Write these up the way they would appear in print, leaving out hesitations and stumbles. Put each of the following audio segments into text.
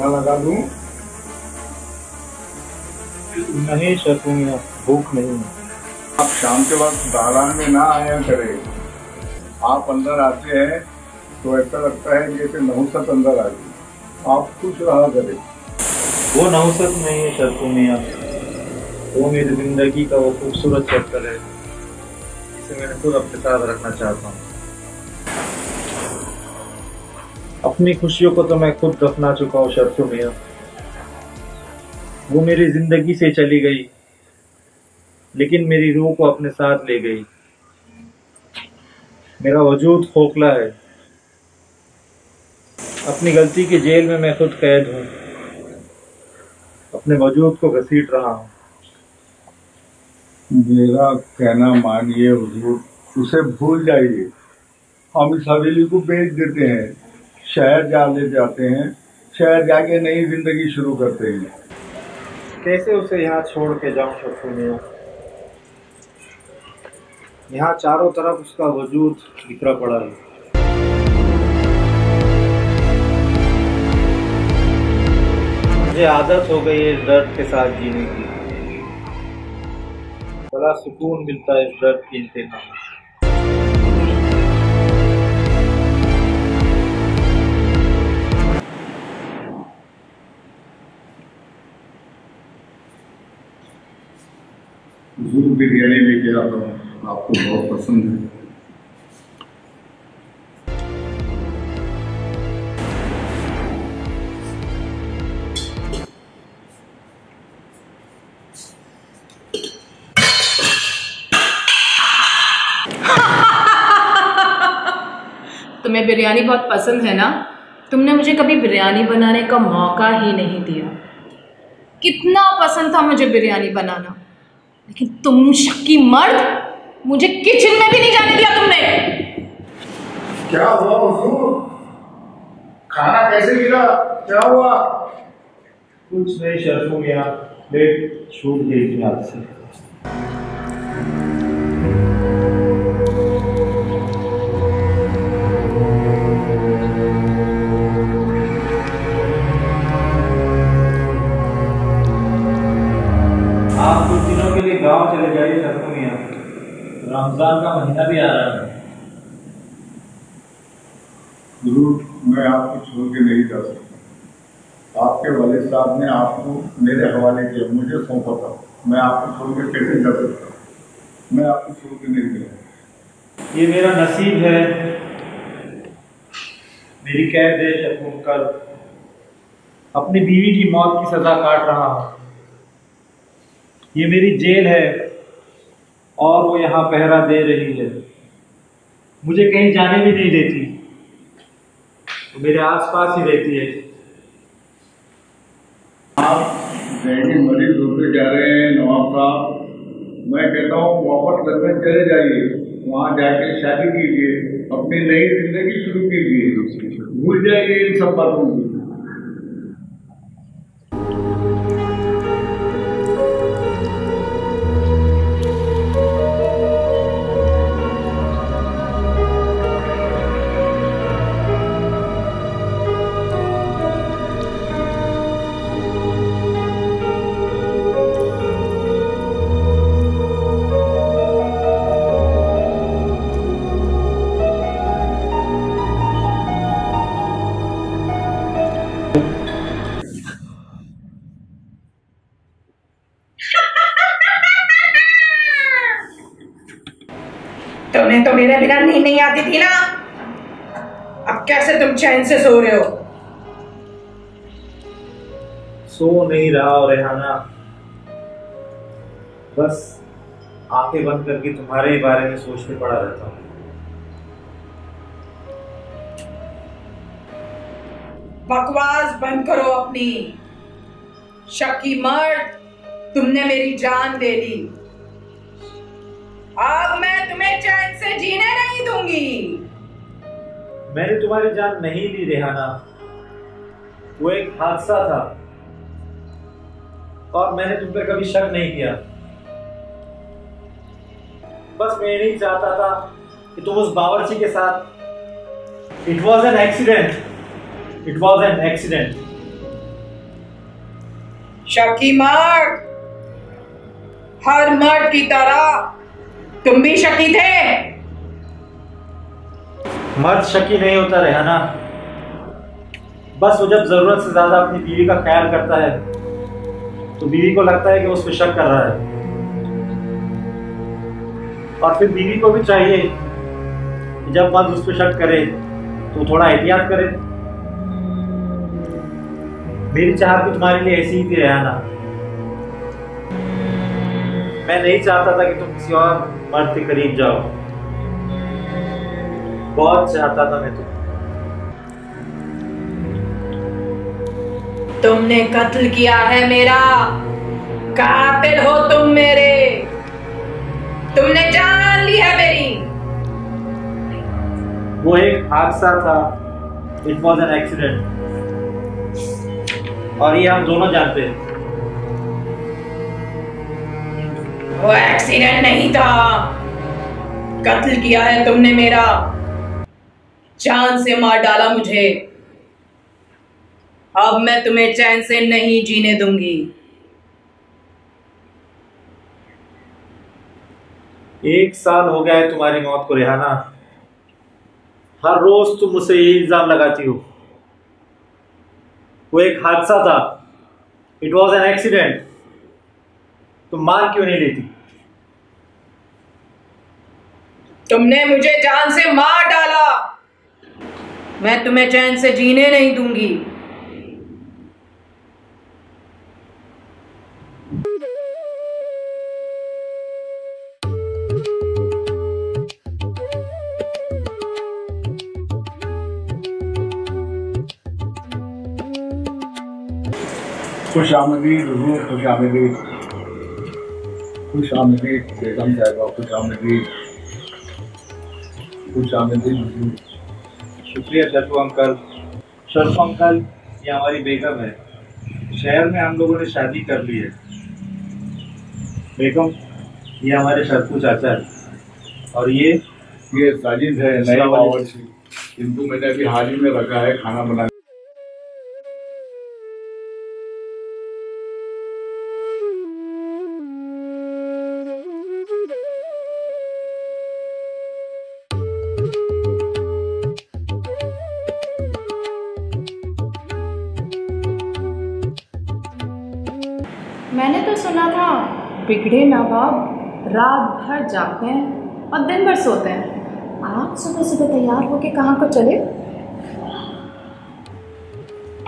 खाना लगा दूं? नहीं शर्फू मियां, भूख नहीं है। आप शाम के वक्त दालान में ना आया करें। आप अंदर आते हैं तो ऐसा लगता है जैसे नहुसत अंदर आ गई। आप खुश रहा करें। वो नहुसत नहीं है शर्फू मियां, वो मेरी जिंदगी का वो खूबसूरत चैप्टर है जिसे मैंने खुद अपने साथ रखना चाहता हूँ। अपनी खुशियों को तो मैं खुद दफना चुका हूँ शर्फू मियां। वो मेरी जिंदगी से चली गई लेकिन मेरी रूह को अपने साथ ले गई। मेरा वजूद खोखला है, अपनी गलती की जेल में मैं खुद कैद हूँ, अपने वजूद को घसीट रहा हूँ। मेरा कहना मानिए हुजूर, उसे भूल जाइए। हम इस हवेली को बेच देते हैं, शहर ले जाते हैं, शहर जाके नई जिंदगी शुरू करते हैं। कैसे उसे यहाँ छोड़ के जाऊं शर्फू मियां? यहाँ चारों तरफ उसका वजूद बिखरा पड़ा है। मुझे आदत हो गई है इस दर्द के साथ जीने की। बड़ा सुकून मिलता है इस दर्द की इंतहा में। हुजूर बिरयानी लेके आता हूँ, आपको बहुत पसंद है। तुम्हें बिरयानी बहुत पसंद है ना? तुमने मुझे कभी बिरयानी बनाने का मौका ही नहीं दिया। कितना पसंद था मुझे बिरयानी बनाना, लेकिन तुम शक्की मर्द, मुझे किचन में भी नहीं जाने दिया तुमने। क्या हुआ हुजूर? खाना कैसे गिरा? क्या हुआ? कुछ नहीं शर्फू मियां, प्लेट छूट गई थी हाथ से। आप कुछ दिनों के लिए गांव चले जाइए शर्फू मियां, रमजान का महीना भी आ रहा है। हुजूर, मैं आपको छोड़ के नहीं जा सकता। आपके वालिद साहब ने आपको मेरे हवाले किया, मुझे सौंपा था। मैं आपको छोड़ के कैसे जा सकता? मैं आपको छोड़ के नहीं गया। ये मेरा नसीब है, मेरी कैद है शर्फू कर। अपनी बीवी की मौत की सजा काट रहा हूँ। ये मेरी जेल है और वो यहाँ पहरा दे रही है, मुझे कहीं जाने भी नहीं देती, वो मेरे आसपास ही रहती है। आप ज़हनी मरीज होते जा रहे हैं नवाब साहब। मैं कहता हूँ वापस लंदन चले जाइए, वहाँ जाके शादी कीजिए, अपनी नई जिंदगी शुरू कीजिए, भूल जाइए इन सब बातों को। तुम्हें तो मेरे बिना नींद नहीं आती थी ना, अब कैसे तुम चैन से सो रहे हो? सो नहीं रहा हो रेहाना, बस आंखें बंद करके तुम्हारे ही बारे में सोचते पड़ा रहता हूँ। बकवास बंद करो अपनी। शक्की मर्द, तुमने मेरी जान ले ली, अब मैं तुम्हें चैन से जीने नहीं दूंगी। मैंने तुम्हारी जान नहीं ली रेहाना, वो एक हादसा था और मैंने तुम पर कभी शक नहीं किया। बस मैं नहीं चाहता था कि तुम उस बावर्ची के साथ। It was an accident, it was an accident. Shaky मर्द, हर मर्द की तरह तुम भी शकी थे। मर्द शकी नहीं होता रेहाना, बस वो जब जरूरत से ज्यादा अपनी बीवी का ख्याल करता है तो बीवी को लगता है कि वो उस पर शक कर रहा है, और फिर बीवी को भी चाहिए कि जब मर्द उस पर शक करे तो थोड़ा एहतियात करे। मेरी चाहत भी तुम्हारे लिए ऐसी ही थी रेहाना। मैं नहीं चाहता था कि तुम किसी और मर्द के करीब जाओ, बहुत चाहता था मैं तुमने कत्ल किया है मेरा, कातिल हो तुम मेरे, तुमने जान ली है मेरी। वो एक हादसा था, इट वॉज एन एक्सीडेंट, और ये हम दोनों जानते हैं। वो एक्सीडेंट नहीं था, कत्ल किया है तुमने मेरा, जान से मार डाला मुझे। अब मैं तुम्हें चैन से नहीं जीने दूंगी। 1 साल हो गया है तुम्हारी मौत को रेहाना, हर रोज तुम मुझसे ये इल्जाम लगाती हो। वो एक हादसा था, इट वॉज एन एक्सीडेंट, तुम मान क्यों नहीं लेती? तुमने मुझे जान से मार डाला, मैं तुम्हें चैन से जीने नहीं दूंगी। खुश आमदीद हुजूर, खुश आमदीद, खुश आमदीद बेगम साहिबा, खुश आमदीद, खुश आमदीद हुजूर। शुक्रिया शर्फू अंकल। शर्फू अंकल, ये हमारी बेगम है, शहर में हम लोगों ने शादी कर ली है। बेगम, ये हमारे शर्फू चाचा है, और ये साजिद है, नई बावर्ची, किंतु मैंने अभी हाल ही में रखा है खाना बना। मैंने तो सुना था बिगड़े नवाब रात भर जागते हैं और दिन भर सोते हैं। आप सुबह सुबह तैयार होके कहाँ को चले?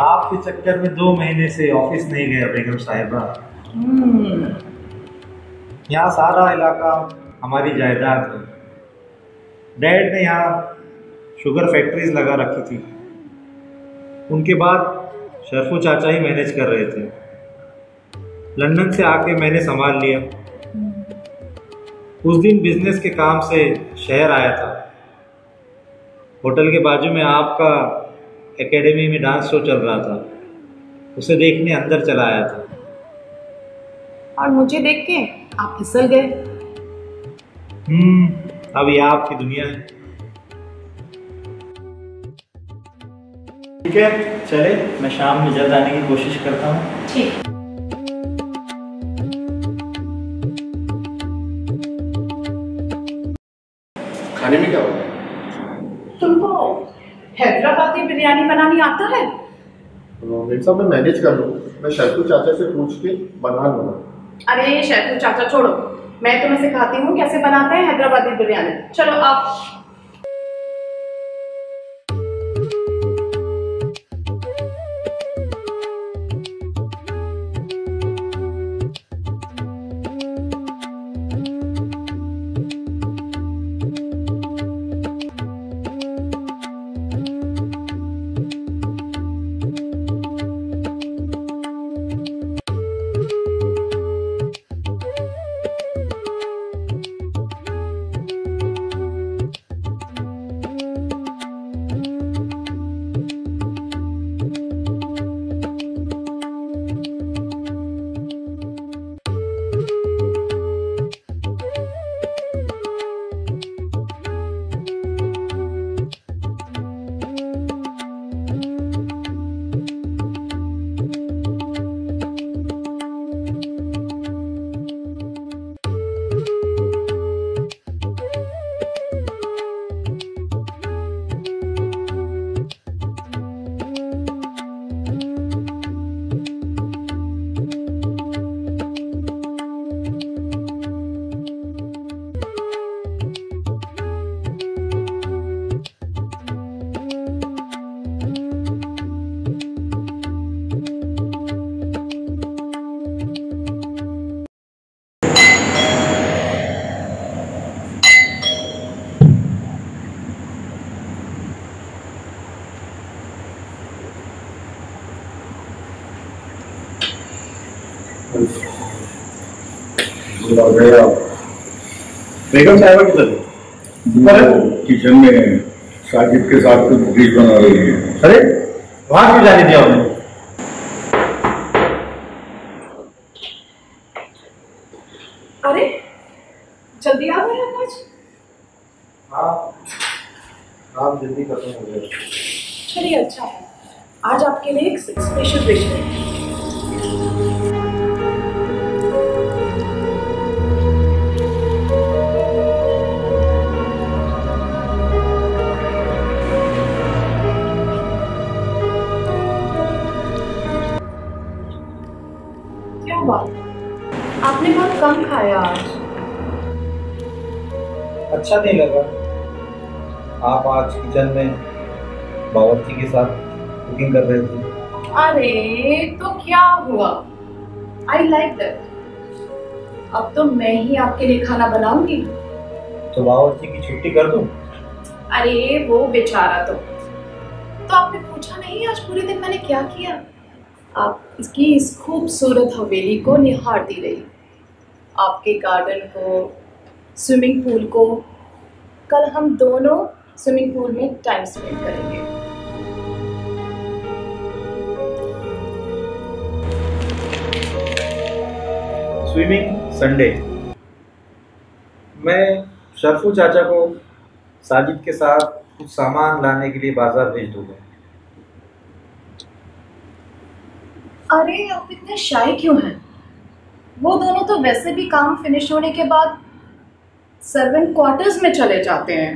आपके चक्कर में 2 महीने से ऑफिस नहीं गया बेगम साहिबा। यहाँ सारा इलाका हमारी जायदाद है। डैड ने यहाँ शुगर फैक्ट्रीज लगा रखी थी, उनके बाद शर्फू चाचा ही मैनेज कर रहे थे। लंदन से आके मैंने संभाल लिया। उस दिन बिजनेस के काम से शहर आया था। होटल के बाजू में आपका एकेडमी में डांस शो चल रहा था, उसे देखने अंदर चला आया था। और मुझे देख के आप फिसल गए। अब ये आपकी दुनिया है। ठीक है, चले, मैं शाम में जल्द आने की कोशिश करता हूँ। ठीक। खाने में क्या होगा? तुमको हैदराबादी बिरयानी बनानी आता है? मेरे साहब मैं मैनेज कर लूँ, मैं शर्फू चाचा से पूछ के बना लूँगा। अरे शैफू चाचा छोड़ो, मैं तुम्हें सिखाती हूँ कैसे बनाते हैं हैदराबादी बिरयानी। चलो आप। बेगम साहिबा किधर है? किचन में साजिद के साथ कुछ डिश बना रही है। अरे वहां क्यों जाने दिया उन्हें? अरे जल्दी आ गए आप आज? हाँ, काम जल्दी खत्म हो गया। चलिए अच्छा है, आज आपके लिए एक स्पेशल डिश है। क्या बात, आपने बहुत कम खाया आज। अच्छा नहीं लगा। आप आज किचन में बावर्ची के साथ कुकिंग कर रहे थे। अरे तो क्या हुआ, आई लाइक दैट। अब तो मैं ही आपके लिए खाना बनाऊंगी। तो बावर्ची की छुट्टी कर दूं? अरे वो बेचारा तो आपने पूछा नहीं आज पूरे दिन मैंने क्या किया। आप इसकी इस खूबसूरत हवेली को निहारती रही, आपके गार्डन को, स्विमिंग पूल को। कल हम दोनों स्विमिंग पूल में टाइम स्पेंड करेंगे। Swimming Sunday. मैं शरफू चाचा को साजिद के साथ कुछ सामान लाने के लिए बाजार भेज दूंगा। अरे आप इतने शाय क्यों हैं? वो दोनों तो वैसे भी काम फिनिश होने के बाद सर्वेंट क्वार्टर्स में चले जाते हैं।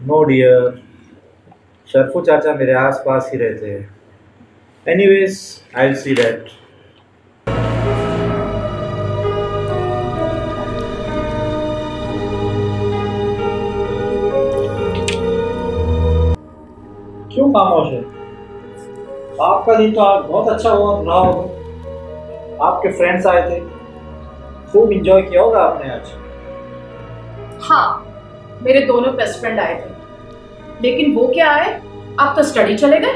नो डियर, शरफू चाचा मेरे आसपास ही रहते हैं। Anyways I will see that. क्यों खामोश है? आपका दिन तो आज बहुत अच्छा रहा होगा। आपके फ्रेंड्स आए थे, खूब एंजॉय किया होगा आपने आज। हाँ, मेरे दोनों बेस्ट फ्रेंड आए थे, लेकिन वो क्या आए, आप तो स्टडी चले गए।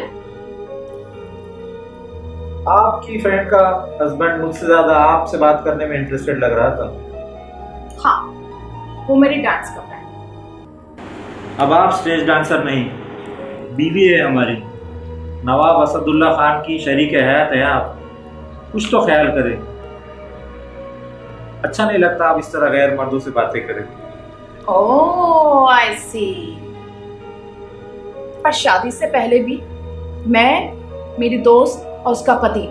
आपकी फ्रेंड का हस्बैंड मुझसे ज्यादा आपसे बात करने में इंटरेस्टेड लग रहा था। हाँ, वो मेरी डांस का फ्रेंड। अब आप स्टेज डांसर नहीं, बीवी है हमारी। नवाब असदुल्ला खान की शरीक हयात है आप, कुछ तो ख्याल करें। अच्छा नहीं लगता आप इस तरह गैर मर्दों से बातें करें। ओह आई सी। पर शादी से पहले भी मैं, मेरी दोस्त और उसका पति,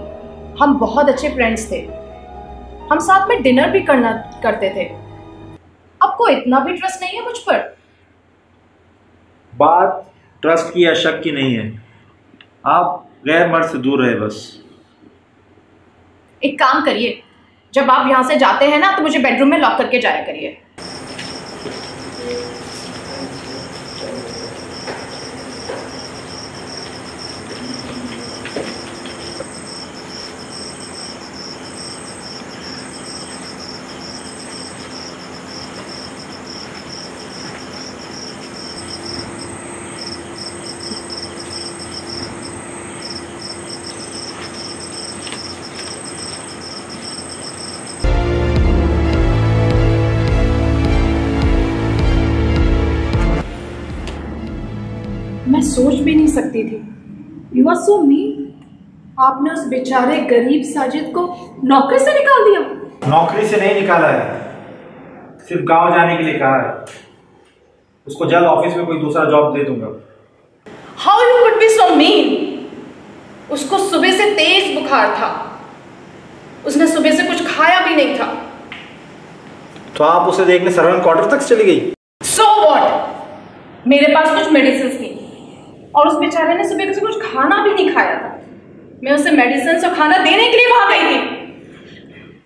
हम बहुत अच्छे फ्रेंड्स थे। हम साथ में डिनर भी करते थे। आपको इतना भी ट्रस्ट नहीं है मुझ पर? बात ट्रस्ट की या शक की नहीं है, आप गैर मर्द से दूर रहे बस। एक काम करिए, जब आप यहाँ से जाते हैं ना तो मुझे बेडरूम में लॉक करके जाया करिए। मैं सोच भी नहीं सकती थी। You are so mean. आपने उस बेचारे गरीब साजिद को नौकरी से निकाल दिया। नौकरी से नहीं निकाला है, सिर्फ गांव जाने के लिए कहा है। उसको जल्द ऑफिस में कोई दूसरा जॉब दे दूंगा। How you could be so mean. उसको सुबह से तेज बुखार था, उसने सुबह से कुछ खाया भी नहीं था। तो आप उसे देखने सर्वेंट क्वार्टर तक चली गई? सो व्हाट, मेरे पास कुछ मेडिसिन थी और उस बेचारे ने सुबह से कुछ खाना भी नहीं खाया था। मैं उसे मेडिसिन और खाना देने के लिए वहां गई थी।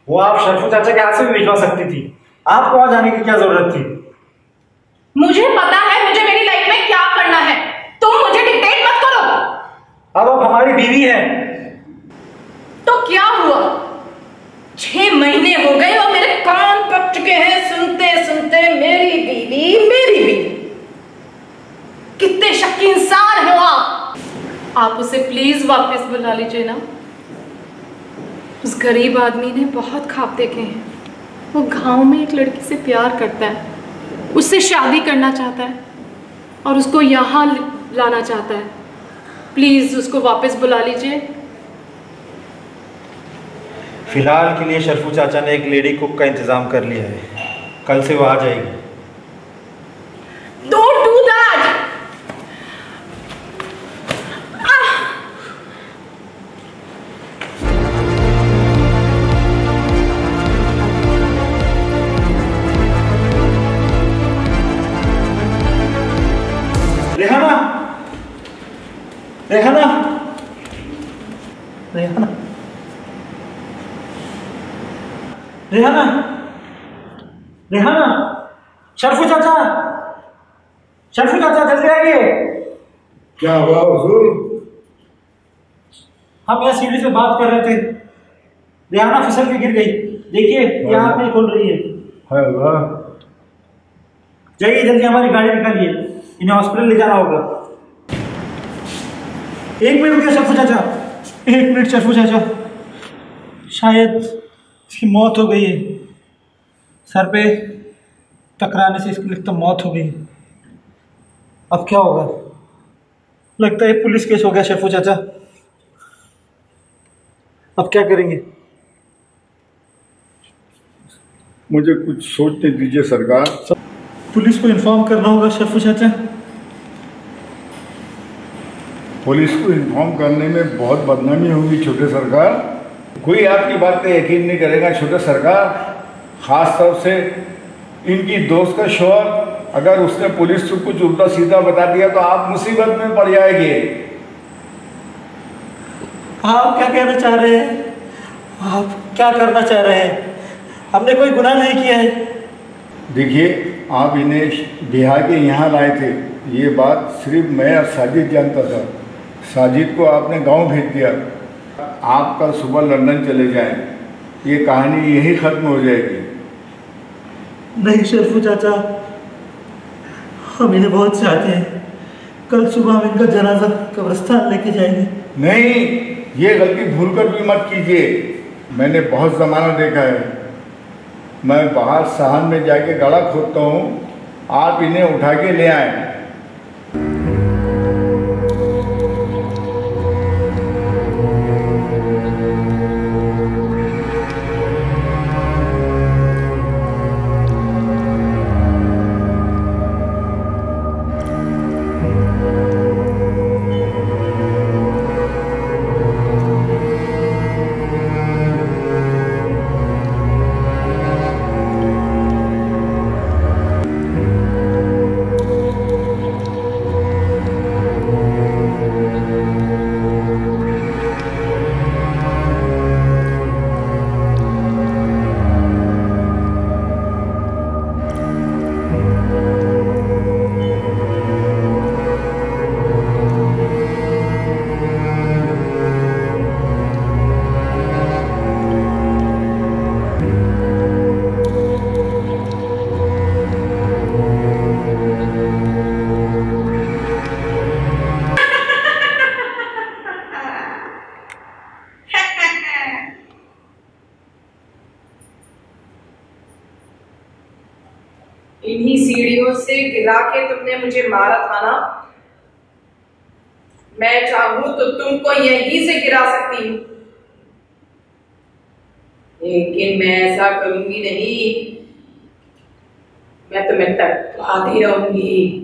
वो आप शरफू चाचा के हाथ से भी भिजवा सकती थी, आपको वहां जाने की क्या जरूरत थी? मुझे पता है मुझे मेरी लाइफ में क्या करना है, तुम मुझे डिक्टेट मत करो। अब आप हमारी बीवी हैं। तो क्या हुआ, 6 महीने हो गए और मेरे कान पक चुके हैं सुनते सुनते मेरी बीवी मेरी बीवी। कितने शक्की इंसान हो आप उसे प्लीज वापस बुला लीजिए ना। उस गरीब आदमी ने बहुत ख्वाब देखे हैं। वो गांव में एक लड़की से प्यार करता है, उससे शादी करना चाहता है और उसको यहाँ लाना चाहता है। प्लीज़ उसको वापस बुला लीजिए। फिलहाल के लिए शरफू चाचा ने एक लेडी कुक का इंतज़ाम कर लिया है, कल से वो आ जाएगी। Don't do that! Rehana, Rehana, Rehana, Rehana, Rehana, Sharfu चाचा, शरफू चाचा जल्दी आइए। क्या हुआ हुजूर? हम यहाँ सीढ़ी से बात कर रहे थे, रेहाना फिसल के गिर गई। देखिए यहाँ नहीं खुल रही है। जाइए जल्दी हमारी गाड़ी निकालिए, इन्हें हॉस्पिटल ले जाना होगा। एक मिनट रुकिए शरफू चाचा, एक मिनट शरफू चाचा, शायद इसकी मौत हो गई है। सर पे टकराने से इसकी लगता मौत हो गई। अब क्या होगा? लगता है पुलिस केस हो गया शरफू चाचा। अब क्या करेंगे? मुझे कुछ सोचने दीजिए सरकार। पुलिस को इन्फॉर्म करना होगा शरफू चाचा। पुलिस को इन्फॉर्म करने में बहुत बदनामी होगी छोटे सरकार। कोई आपकी बात पे यकीन नहीं करेगा छोटे सरकार। खास तौर से इनकी दोस्त का शौहर, अगर उसने पुलिस को कुछ उल्टा सीधा बता दिया तो आप मुसीबत में पड़ जाएंगे। आप क्या कहना चाह रहे हैं? आप क्या करना चाह रहे हैं? हमने कोई गुनाह नहीं किया है। देखिए, आप इन्हें बिहार के यहाँ लाए थे, ये बात सिर्फ मैं और साजिद जानता था। साजिद को आपने गांव भेज दिया। आप कल सुबह लंदन चले जाएं, ये कहानी यही ख़त्म हो जाएगी। नहीं शरफू चाचा, हम इन्हें बहुत चाहते हैं। कल सुबह हम इनका जनाजा कब्रिस्तान लेके जाएंगे। नहीं, ये गलती भूलकर भी मत कीजिए। मैंने बहुत ज़माना देखा है। मैं बाहर सहन में जाके गला खोदता हूँ, आप इन्हें उठा के ले आए। इन्हीं सीढ़ियों से गिरा के तुमने मुझे मारा था ना। मैं चाहूं तो तुमको यहीं से गिरा सकती हूँ, लेकिन मैं ऐसा करूंगी नहीं। मैं तुम्हें तड़पाती रहूंगी।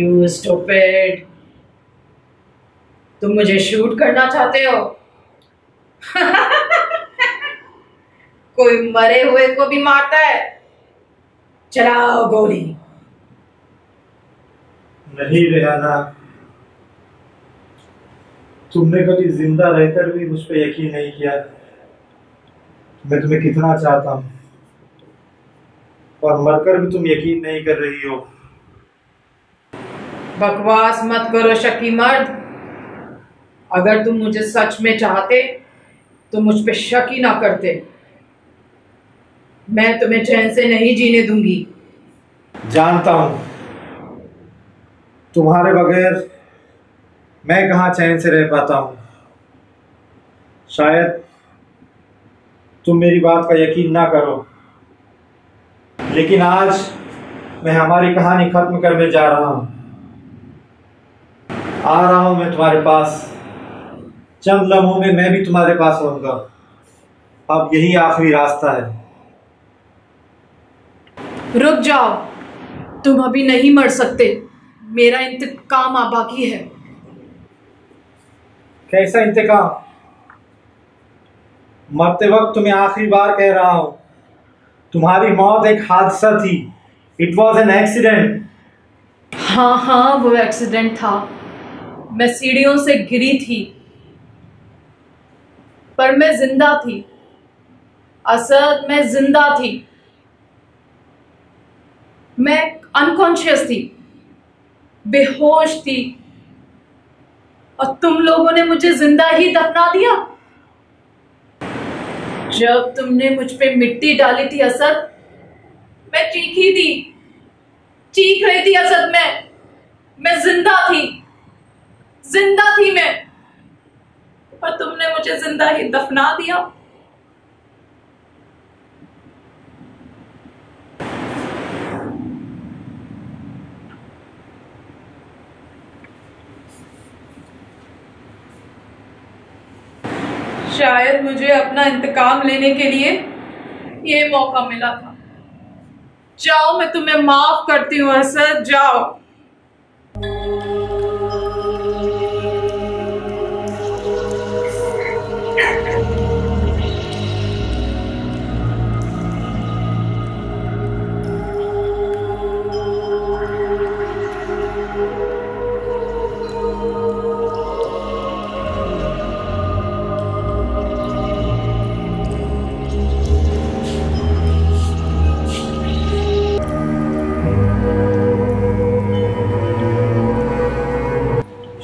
You stupid. तुम मुझे शूट करना चाहते हो? कोई मरे हुए को भी मारता है? चलाओ गोली। नहीं रेहाना, तुमने कभी जिंदा रहकर भी मुझ पे यकीन नहीं किया। मैं तुम्हें कितना चाहता हूँ और मरकर भी तुम यकीन नहीं कर रही हो। बकवास मत करो शकी मर्द। अगर तुम मुझे सच में चाहते तो मुझ पे शक ही ना करते। मैं तुम्हें चैन से नहीं जीने दूंगी। जानता हूं तुम्हारे बगैर मैं कहाँ चैन से रह पाता हूँ। शायद तुम मेरी बात का यकीन ना करो, लेकिन आज मैं हमारी कहानी खत्म करने जा रहा हूँ। आ रहा हूँ मैं तुम्हारे पास। चंद लम्हों में मैं भी तुम्हारे पास होऊंगा। अब यही आखिरी रास्ता है। रुक जाओ, तुम अभी नहीं मर सकते। मेरा इंतकाम बाकी है। कैसा इंतकाम? मरते वक्त तुम्हें आखिरी बार कह रहा हूं, तुम्हारी मौत एक हादसा थी। It was an accident. हाँ, वो एक्सीडेंट था। मैं सीढ़ियों से गिरी थी, पर मैं जिंदा थी। असद, मैं जिंदा थी। मैं अनकॉन्शियस थी, बेहोश थी, और तुम लोगों ने मुझे जिंदा ही दफना दिया। जब तुमने मुझ पे मिट्टी डाली थी असद, मैं चीखी थी, चीख रही थी असद। मैं जिंदा थी मैं, पर तुमने मुझे जिंदा ही दफना दिया। शायद मुझे अपना इंतकाम लेने के लिए ये मौका मिला था। जाओ, मैं तुम्हें माफ करती हूँ असद, जाओ।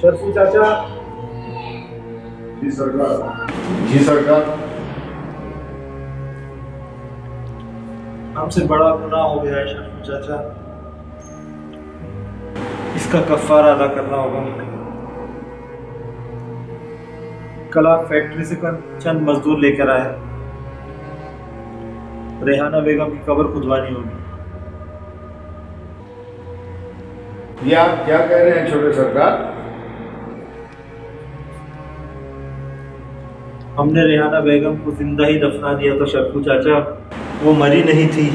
शर्फू चाचा। जी सरकार। जी सरकार। हमसे बड़ा गुनाह हो गया है शर्फू चाचा, इसका कफ़ारा अदा करना होगा। कल आप फैक्ट्री से चंद मजदूर लेकर आए। रेहाना बेगम की कब्र खुदवानी होगी। ये आप क्या कह रहे हैं छोटे सरकार? हमने रेहाना बेगम को जिंदा ही दफना दिया था शर्फू चाचा, वो मरी नहीं थी।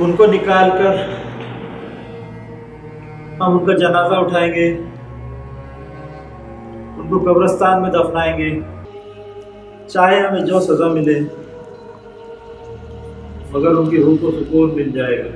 उनको निकाल कर हम उनका जनाजा उठाएंगे, उनको कब्रिस्तान में दफनाएंगे, चाहे हमें जो सजा मिले, मगर उनकी रूह को सुकून मिल जाएगा।